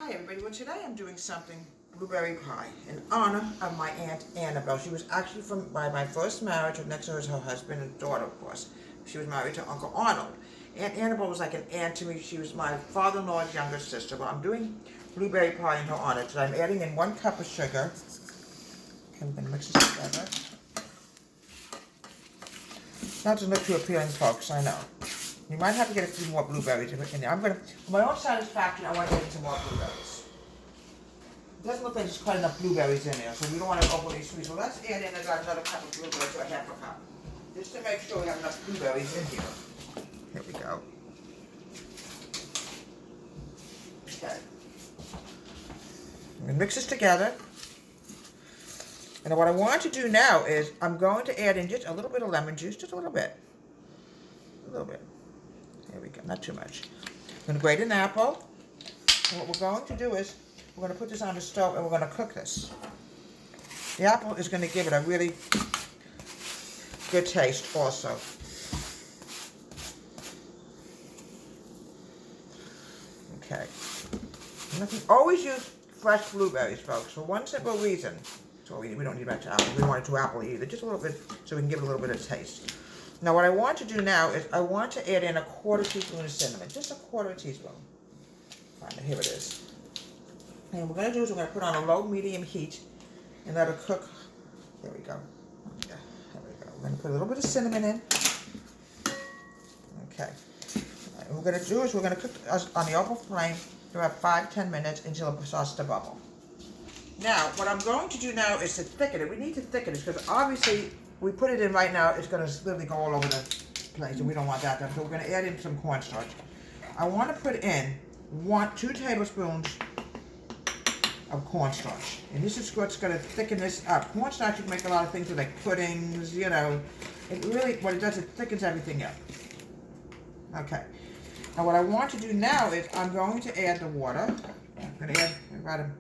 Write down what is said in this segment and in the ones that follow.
Hi everybody, well today I'm doing something blueberry pie in honor of my Aunt Annabelle. She was actually by my first marriage, and next to her is her husband and daughter, of course. She was married to Uncle Arnold. Aunt Annabelle was like an aunt to me. She was my father-in-law's younger sister. But I'm doing blueberry pie in her honor today. I'm adding in 1 cup of sugar. Okay, we're going to mix this together. That doesn't look too appealing, folks, I know. You might have to get a few more blueberries in there. For my own satisfaction, I want to add some more blueberries. It doesn't look like there's quite enough blueberries in there, so we don't want it overly sweet. So let's add in another cup of blueberries, or half a cup, just to make sure we have enough blueberries in here. Here we go. Okay. I'm going to mix this together. And what I want to do now is I'm going to add in just a little bit of lemon juice, just a little bit. A little bit. There we go, not too much. I'm going to grate an apple. And what we're going to do is we're going to put this on the stove and we're going to cook this. The apple is going to give it a really good taste also. Okay. Always use fresh blueberries, folks, for one simple reason. So we don't need much apple. We don't want it too appley either. Just a little bit so we can give it a little bit of taste. Now what I want to do now is I want to add in 1/4 teaspoon of cinnamon. Just 1/4 teaspoon. Fine, here it is. And what we're going to do is we're going to put on a low-medium heat and let it cook. There we go. Yeah, there we go. We're going to put a little bit of cinnamon in. Okay. Right, what we're going to do is we're going to cook on the open flame for about 5-10 minutes until it starts to bubble. Now, what I'm going to do now is to thicken it. We need to thicken it because obviously we put it in right now, it's going to literally go all over the place, and we don't want that. So we're going to add in some cornstarch. I want to put in 2 tablespoons of cornstarch. And this is what's going to thicken this up. Cornstarch, you can make a lot of things with, like puddings, you know. It really, what it does, it thickens everything up. Okay. Now what I want to do now is I'm going to add the water. I'm going to add about a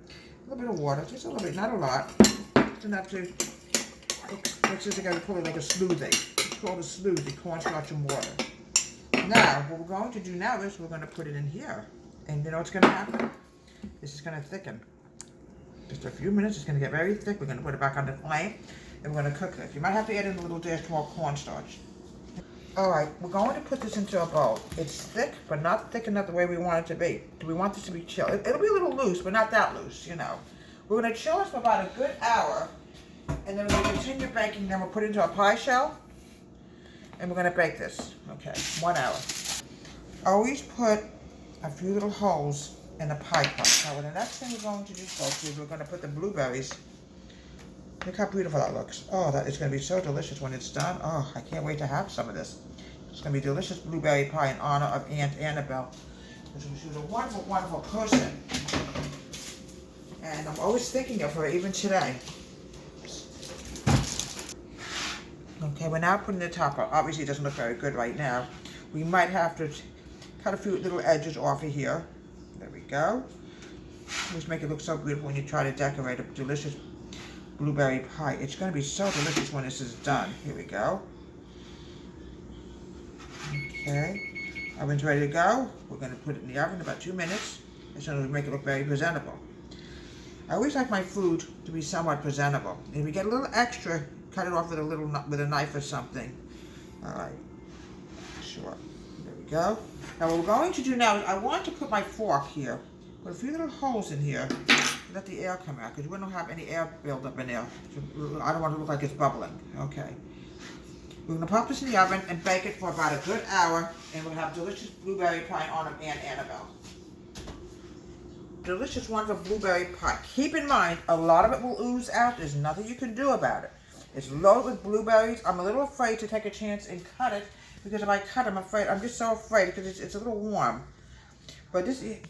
little bit of water, just a little bit, not a lot. Just enough to mix this together, pull it like a smoothie. It's called a smoothie, cornstarch and water. Now, what we're going to do now is we're going to put it in here. And you know what's going to happen? This is going to thicken. Just a few minutes, it's going to get very thick. We're going to put it back on the flame, and we're going to cook this. You might have to add in a little dash more cornstarch. Alright, we're going to put this into a bowl. It's thick, but not thick enough the way we want it to be. We want this to be chilled. It'll be a little loose, but not that loose, you know. We're going to chill this for about a good hour, and then we're going to continue baking. Then we'll put it into a pie shell, and we're going to bake this. Okay, 1 hour. Always put a few little holes in the pie crust. Now, the next thing we're going to do, folks, is we're going to put the blueberries. Look how beautiful that looks. Oh, that is going to be so delicious when it's done. Oh, I can't wait to have some of this. It's going to be delicious blueberry pie in honor of Aunt Annabelle. She was a wonderful, wonderful person. And I'm always thinking of her, even today. Okay, we're now putting the top on. Obviously, it doesn't look very good right now. We might have to cut a few little edges off of here. There we go. Just make it look so beautiful when you try to decorate a delicious blueberry pie. It's going to be so delicious when this is done. Here we go. Okay. Oven's ready to go. We're going to put it in the oven in about 2 minutes. As soon as we make it look very presentable. I always like my food to be somewhat presentable. If we get a little extra, cut it off with a knife or something. All right. Sure. There we go. Now what we're going to do now is I want to put my fork here. Put a few little holes in here. Let the air come out, because we don't have any air buildup in there. I don't want it to look like it's bubbling. Okay. We're going to pop this in the oven and bake it for about a good hour, and we'll have delicious blueberry pie in honor of Aunt Annabelle. Delicious, wonderful blueberry pie. Keep in mind, a lot of it will ooze out. There's nothing you can do about it. It's loaded with blueberries. I'm a little afraid to take a chance and cut it, because if I cut it, I'm just so afraid, because it's a little warm. But this